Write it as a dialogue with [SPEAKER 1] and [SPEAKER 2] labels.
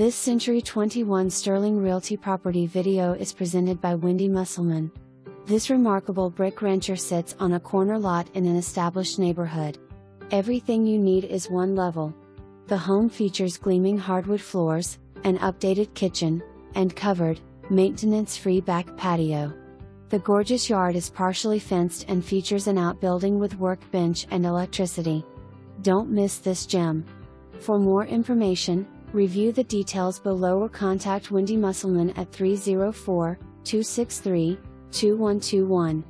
[SPEAKER 1] This Century 21 Sterling Realty property video is presented by Wendy Musselman. This remarkable brick rancher sits on a corner lot in an established neighborhood. Everything you need is one level. The home features gleaming hardwood floors, an updated kitchen, and covered, maintenance-free back patio. The gorgeous yard is partially fenced and features an outbuilding with workbench and electricity. Don't miss this gem. For more information, review the details below or contact Wendy Musselman at 304-263-2121.